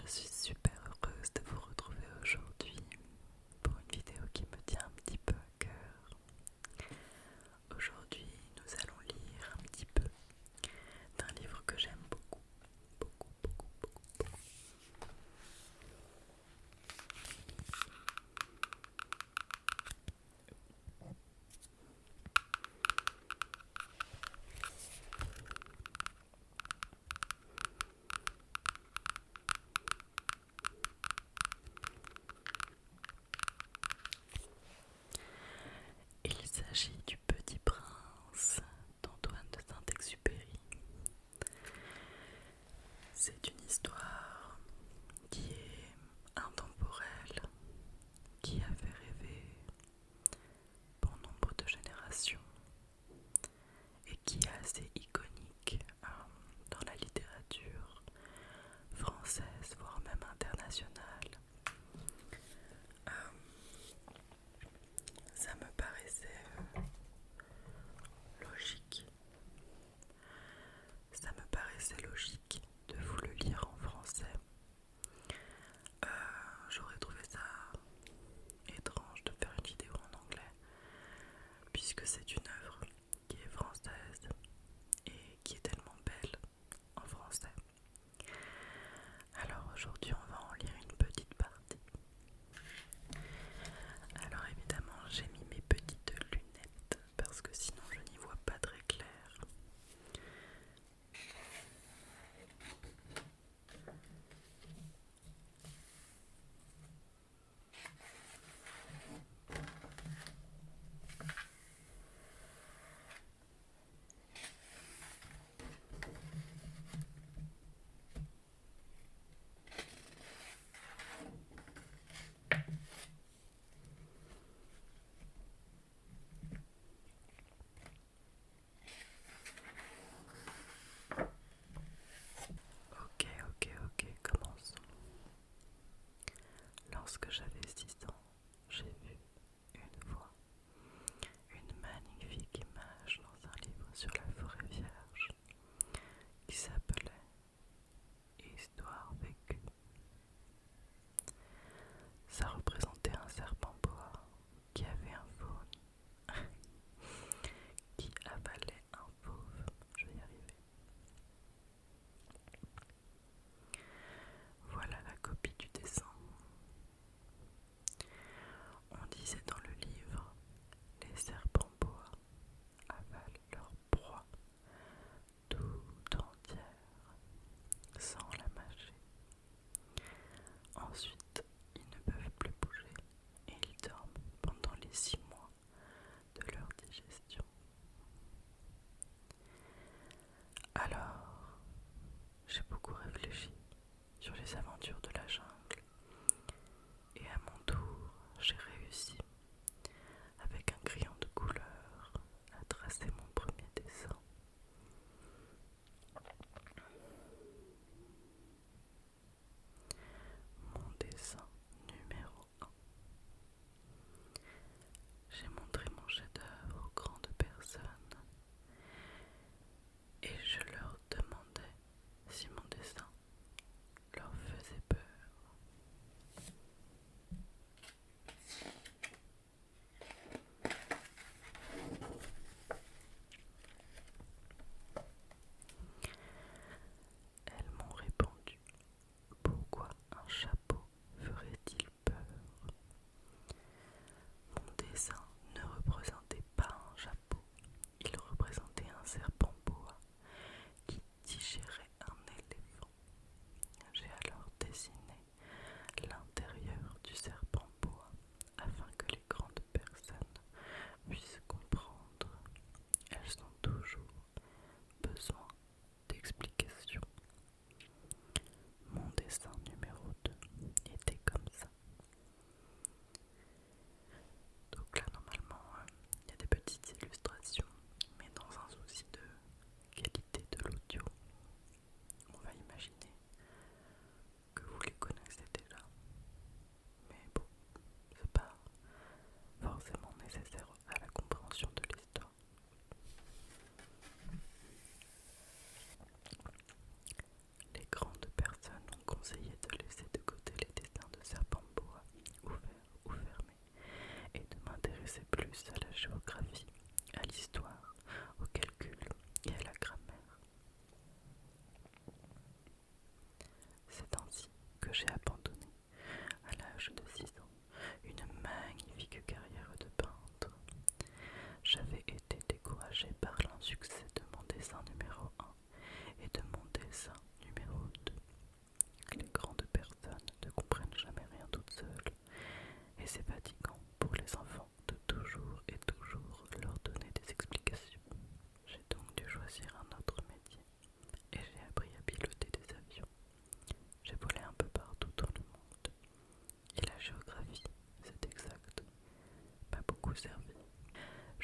je suis super heureuse de vous retrouver aujourd'hui pour une vidéo qui me tient un petit peu à cœur. Aujourd'hui, nous allons lire un petit peu d'un livre que j'aime beaucoup, beaucoup, beaucoup, beaucoup, beaucoup.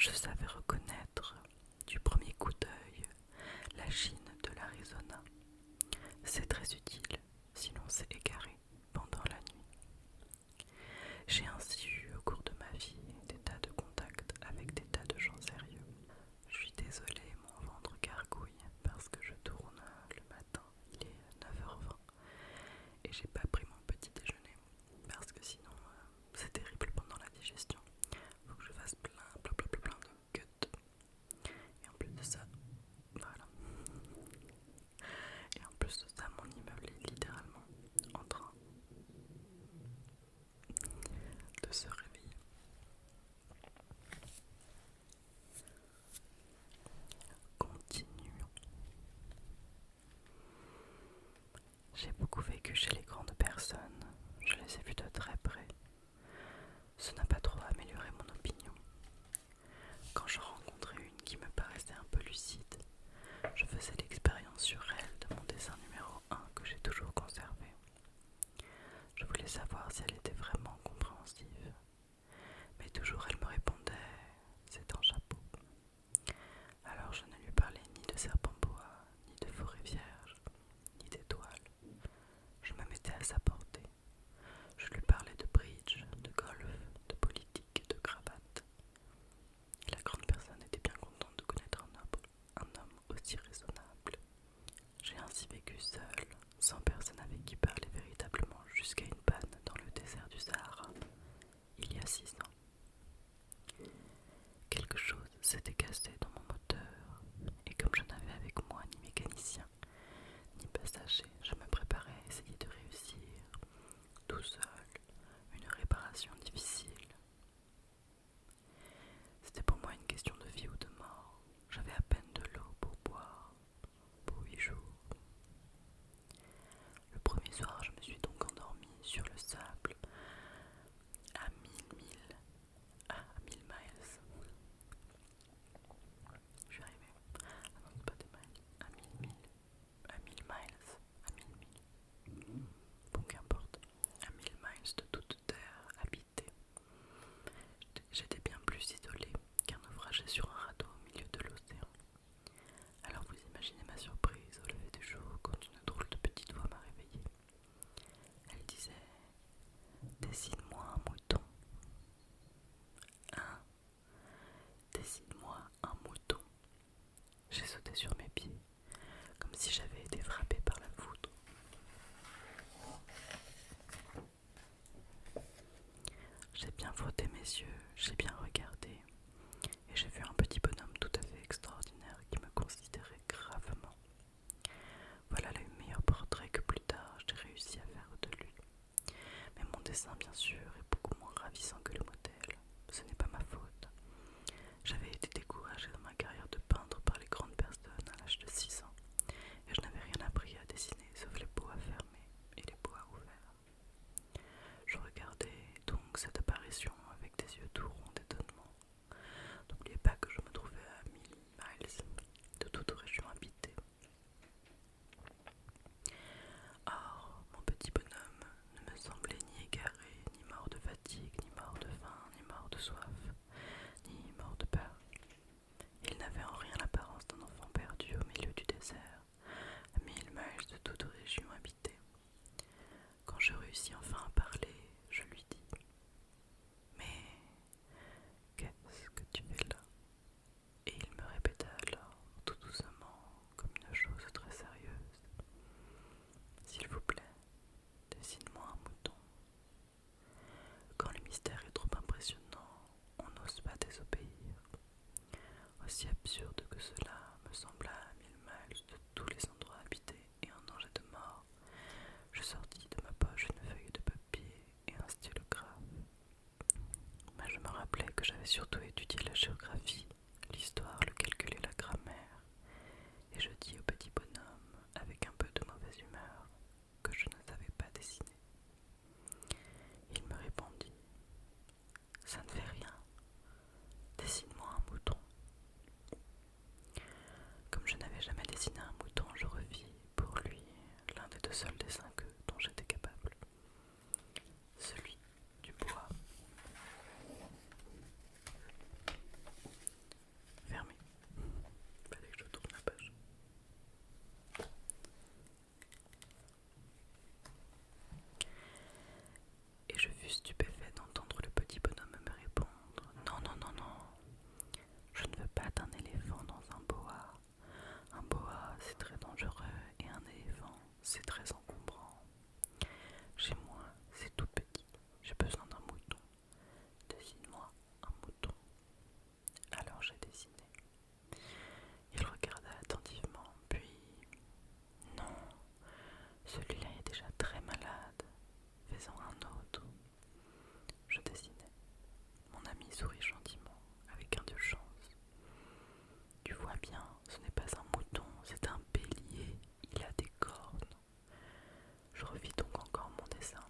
Je savais reconnaître du premier coup d'œil la Chine de l'Arizona. C'est très utile si l'on s'est égaré pendant la nuit. J'ai ainsi eu au cours de ma vie des tas de contacts avec des tas de gens sérieux. Je suis désolée, mon ventre gargouille parce que je tourne le matin, il est 9h20 et j'ai pas pris mon petit déjeuner parce que sinon c'est terrible pendant la digestion. Faut que je fasse plein de cuts. Et en plus de ça, voilà. Et en plus de ça, mon immeuble est littéralement en train de se réveiller. Continuons. J'ai beaucoup vécu chez les grandes personnes. Je les ai vues de très près. Ce n'a pas trop amélioré mon opinion. Quand j'en rencontrais une qui me paraissait un peu lucide, je faisais l'expérience sur elle de mon dessin numéro 1 que j'ai toujours conservé. Je voulais savoir si elle était vraiment compréhensive. Mais toujours elle me répondait « c'est un chapeau ». Alors je ne lui parlais ni de serpent bois, ni de forêt vierge, ni d'étoiles. Je me mettais à sa portée. Je lui parlais de bridge, de golf, de politique, de cravate. Et la grande personne était bien contente de connaître un homme aussi raisonnable. J'ai ainsi vécu seule, sans personne avec qui parler véritablement jusqu'à une panne dans le désert du Sahara, il y a 6 ans. Quelque chose s'était cassé dans mon moteur, et comme je n'avais avec moi ni mécanicien, ni passager, je me préparais à essayer de réussir, tout seul, une réparation difficile. C'était pour moi une question de vie ou de mort. J'avais à peine de l'eau pour boire, pour 8 jours. Le premier soir, je me suis donc endormie sur le sable à 1000 miles. Je suis arrivée. Ah non, c'est pas des miles. À 1000 miles. À 1000 milles. Bon, qu'importe. À 1000 miles de toute terre habitée. J'étais bien plus isolée qu'un naufragé sur un radeau au milieu de l'océan. Alors vous imaginez ma surprise au lever du jour quand une drôle de petite voix m'a réveillée. Elle disait « Dessine-moi un mouton. » Hein? Dessine-moi un mouton. J'ai sauté sur mes pieds, comme si j'avais été frappée par la foudre. J'ai bien frotté mes yeux, j'ai bien regardé, et j'ai vu un petit bonhomme tout à fait extraordinaire qui me considérait gravement. Voilà le meilleur portrait que plus tard j'ai réussi à faire de lui. Mais mon dessin, bien sûr, est beaucoup moins ravissant que le modèle. Ce n'est pas ma faute. J'avais été découragée dans ma carrière de peintre par les grandes personnes à l'âge de 6 ans, et je n'avais rien appris à dessiner sauf les pots à fermer et les pots à ouvert. Je regardais donc cette apparition avec des yeux tout ronds d'étonnement. N'oubliez pas que je me trouvais à 1000 miles de toute région habitée. Or, mon petit bonhomme ne me semblait ni égaré, ni mort de fatigue, ni mort de faim, ni mort de soif, ni mort de peur. Il n'avait en rien l'apparence d'un enfant perdu au milieu du désert, à 1000 miles de toute région habitée. Quand je réussis enfin à parler, je lui dis « Mais qu'est-ce que tu fais là ?» Et il me répéta alors, tout doucement, comme une chose très sérieuse « S'il vous plaît, dessine-moi un mouton. » Quand le mystère est trop impressionnant, on n'ose pas désobéir. Aussi absurde que cela me sembla à 1000 miles de tous les endroits habités et un danger de mort, je sortis de ma poche une feuille de papier et un stylographe. Mais je me rappelais que j'avais surtout étudié la géographie, l'histoire, le calcul et la grammaire, et je dis au petit bonhomme, avec un peu de mauvaise humeur, que je ne savais pas dessiner. Il me répondit « Ça ne fait rien, dessine-moi un mouton. » Comme je n'avais jamais dessiné un mouton, je revis pour lui l'un des 2 seuls dessins dont j'étais capable, celui du bois. bien, ce n'est pas un mouton, c'est un bélier, il a des cornes. Je revis donc encore mon dessin,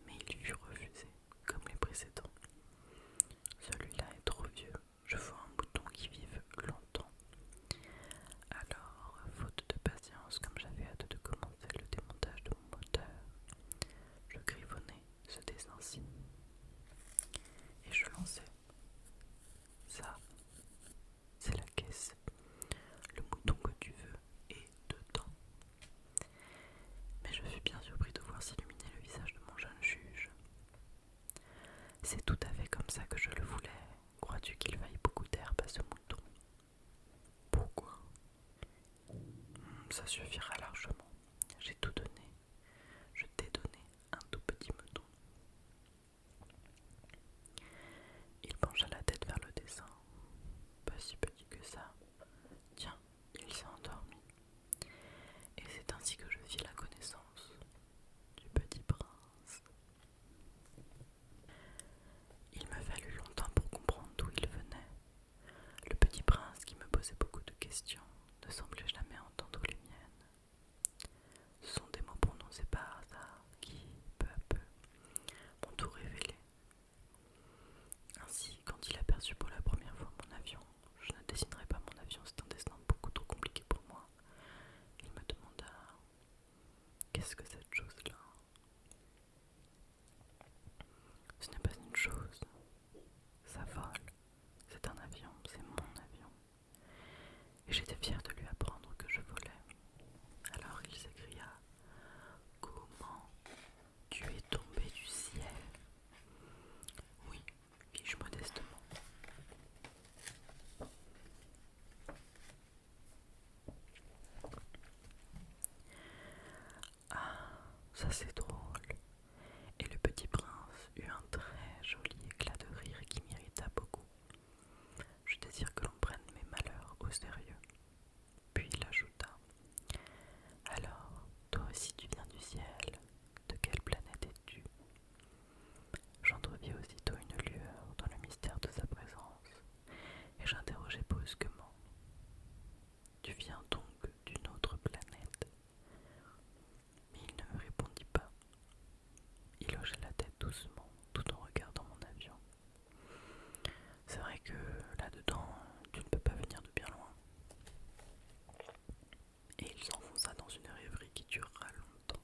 mais il fut refusé, comme les précédents. Celui-là est trop vieux, je veux un mouton qui vive longtemps. Alors, faute de patience, comme j'avais hâte de commencer le démontage de mon moteur, je griffonnai ce dessin-ci, et je lançai. Ça, c'est la caisse. Le mouton que tu veux est dedans. Mais je fus bien surpris de voir s'illuminer le visage de mon jeune juge. C'est tout à fait comme ça que je le voulais. Crois-tu qu'il vaille beaucoup d'herbe à ce mouton? Pourquoi? Ça suffira largement. J'ai tout donné. Je t'ai donné un tout petit mouton. Il pencha la tête vers le dessin. Pas si petit que ça. Tiens, il s'est endormi. Et c'est ainsi que je fis la connaissance du petit prince. Il me fallut longtemps pour comprendre d'où il venait. Le petit prince, qui me posait beaucoup de questions, ne semblait jamais entendre les miennes. Ce sont des mots prononcés par hasard qui, peu à peu, m'ont tout révélé. Ainsi, quand il aperçut pour la première fois mon avion, je ne dessinerai pas mon avion, c'est un dessin beaucoup trop compliqué pour moi. Il me demanda: qu'est-ce que cette chose-là? Ce n'est pas une chose, ça vole, c'est un avion, c'est mon avion. Et j'étais fière de lui apprendre que je volais. Alors il s'écria: comment tu es tombé du ciel? Oui, fis-je modestement. Ah, ça c'est drôle. Et le petit prince eut un très joli éclat de rire qui m'irrita beaucoup. Je désire que l'on prenne mes malheurs au sérieux. Puis il ajouta: alors, toi aussi tu viens du ciel. De quelle planète es-tu? J'entrevis aussitôt une lueur dans le mystère de sa présence, et j'interrogeai brusquement: tu viens donc d'une autre planète? Mais il ne me répondit pas. Il hochait la tête doucement, tout en regardant mon avion. C'est vrai que là-dedans, tu ne peux pas venir de bien loin. Et il s'enfonça dans une rêverie qui durera longtemps.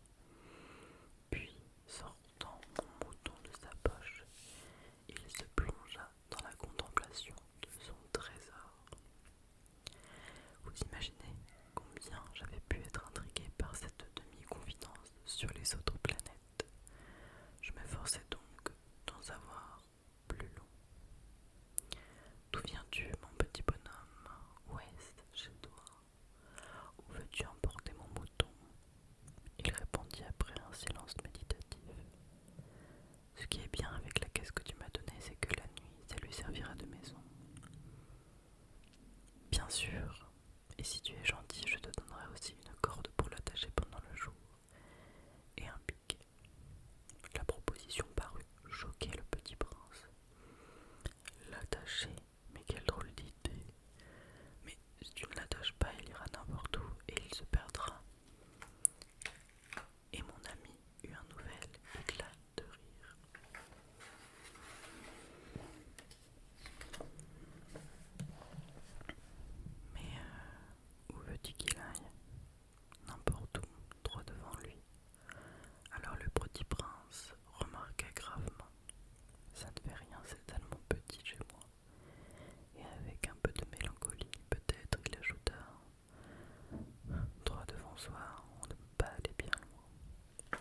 Puis, sortant mon mouton de sa poche, il se plongea dans la contemplation de son trésor. Vous imaginez combien j'avais pu être intriguée par cette demi-confidence sur les autres planètes. Je m'efforçais donc d'en savoir plus long. D'où viens-tu, mon petit bonhomme? Où est-ce chez toi? Où veux-tu emporter mon mouton? Il répondit après un silence méditatif: ce qui est bien avec la caisse que tu m'as donnée, c'est que la nuit, ça lui servira de maison. Bien sûr, et si tu es gentil, je te donnerai aussi une corde pour l'attacher pendant le jour, et un pic. La proposition parut choquer le petit prince. L'attacher? Mais quelle drôle d'idée! Mais si tu ne l'attaches pas, il ira n'importe où et il se perdra. Et mon ami eut un nouvel éclat de rire. Mais où veux-tu qu'il aille? N'importe où, droit devant lui. Alors le petit prince remarqua gravement: ça ne fait rien, c'est tellement petit chez moi. Et avec un peu de mélancolie, peut-être, il ajouta: droit devant soi, on ne peut pas aller bien loin.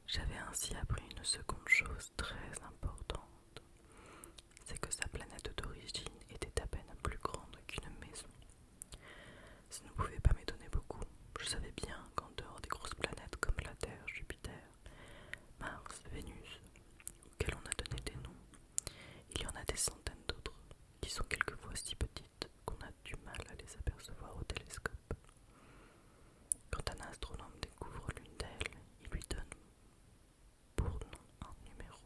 J'avais ainsi appris une seconde chose très importante, c'est que sa planète d'origine était à peine plus grande qu'une maison. Ça ne pouvait pas m'étonner beaucoup. Je savais bien qu'en dehors des grosses planètes comme la Terre, Jupiter, Mars, Vénus, auxquelles on a donné des noms, il y en a des centaines d'autres qui sont quelquefois si petites qu'on a du mal à les apercevoir au télescope. Quand un astronome découvre l'une d'elles, il lui donne pour nom un numéro.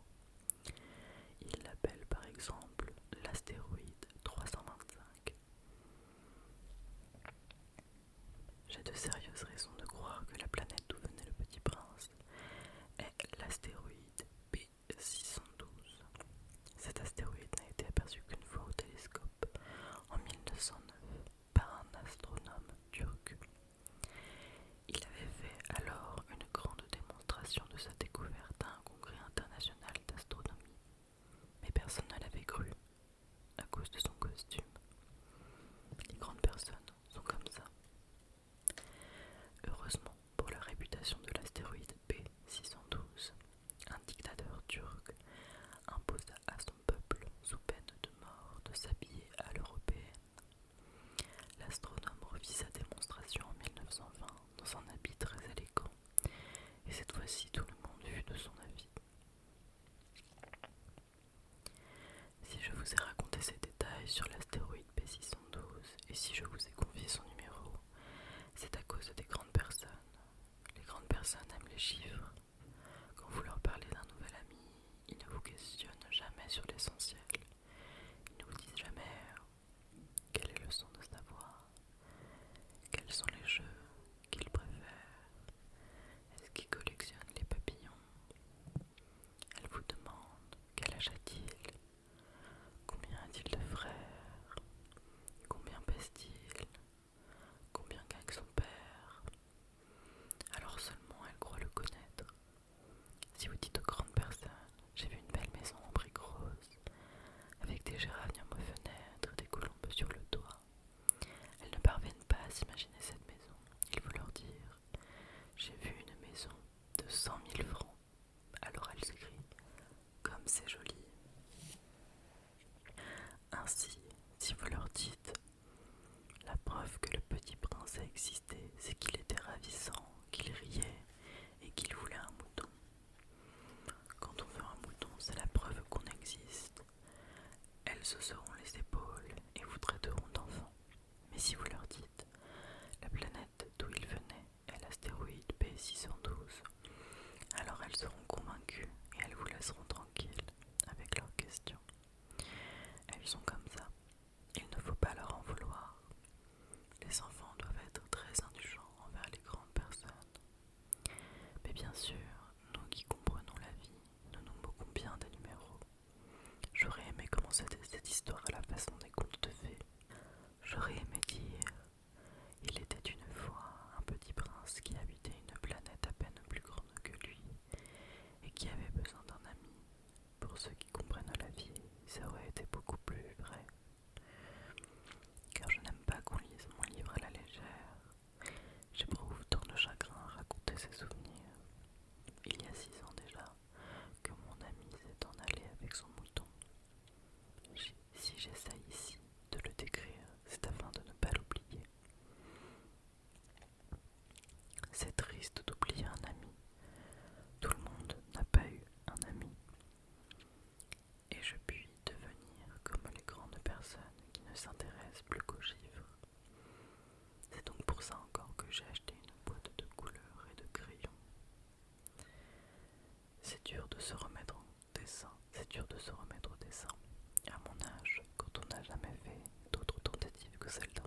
astronome refit sa démonstration en 1920 dans un habit très élégant, et cette fois-ci tout le monde fut de son avis. Si je vous ai raconté ces détails sur l'astéroïde P612 et si je vous ai confié son numéro, c'est à cause des grandes personnes. Les grandes personnes aiment les chiffres. Quand vous leur parlez d'un nouvel ami, ils ne vous questionnent jamais sur l'essentiel. Ils ne vous disent jamais quelle est le son de sa voix, quels sont les jeux qu'ils préfèrent, est-ce qu'ils collectionnent les papillons. Elles vous demandent quel âge a-t-il, combien a-t-il de frères, combien pèse-t-il, combien gagne son père. Alors seulement elles croient le connaître. Si vous dites aux grandes personnes, j'ai vu une belle maison en briques roses, avec des géraniums aux fenêtres, des colombes sur le toit, elles ne parviennent pas à s'imaginer cette maison. Il faut leur dire, j'ai vu une maison de 100 000 francs. Alors elles s'écrient, comme c'est joli. Ainsi, si vous leur dites, la preuve que le petit prince a existé, c'est qu'il était ravissant, qu'il riait et qu'il voulait un mouton. Quand on veut un mouton, c'est la preuve qu'on existe. Elles se seront les épaules et vous traiteront d'enfant. Mais si vous leur dites, la planète d'où il venait est l'astéroïde P612, alors elles seront convaincues et elles vous laisseront tranquille avec leurs questions. Elles sont comme ça. Il ne faut pas leur en vouloir. Les enfants doivent être très indulgents envers les grandes personnes. Mais bien sûr, nous qui comprenons la vie, nous nous moquons bien des numéros. J'aurais aimé commencer cette histoire à la façon des contes de fées. J'aurais aimé dire, il était une fois un petit prince qui habitait une planète à peine plus grande que lui et qui avait besoin d'un ami. Pour ceux qui comprennent la vie, ça aurait été beaucoup plus vrai. Car je n'aime pas qu'on lise mon livre à la légère. J'éprouve tant de chagrin à raconter ses souvenirs. Il y a 6 ans déjà que mon ami s'est en allé avec son mouton. Si j'essaye ici de le décrire, c'est afin de ne pas l'oublier. C'est triste d'oublier un ami. Tout le monde n'a pas eu un ami. Et je puis devenir comme les grandes personnes qui ne s'intéressent plus qu'aux chiffres. C'est donc pour ça encore que j'ai acheté une boîte de couleurs et de crayons. C'est dur de se remettre au dessin. C'est dur de se remettre au dessin. À mon âge, quand on n'a jamais fait d'autres tentatives que celle d'un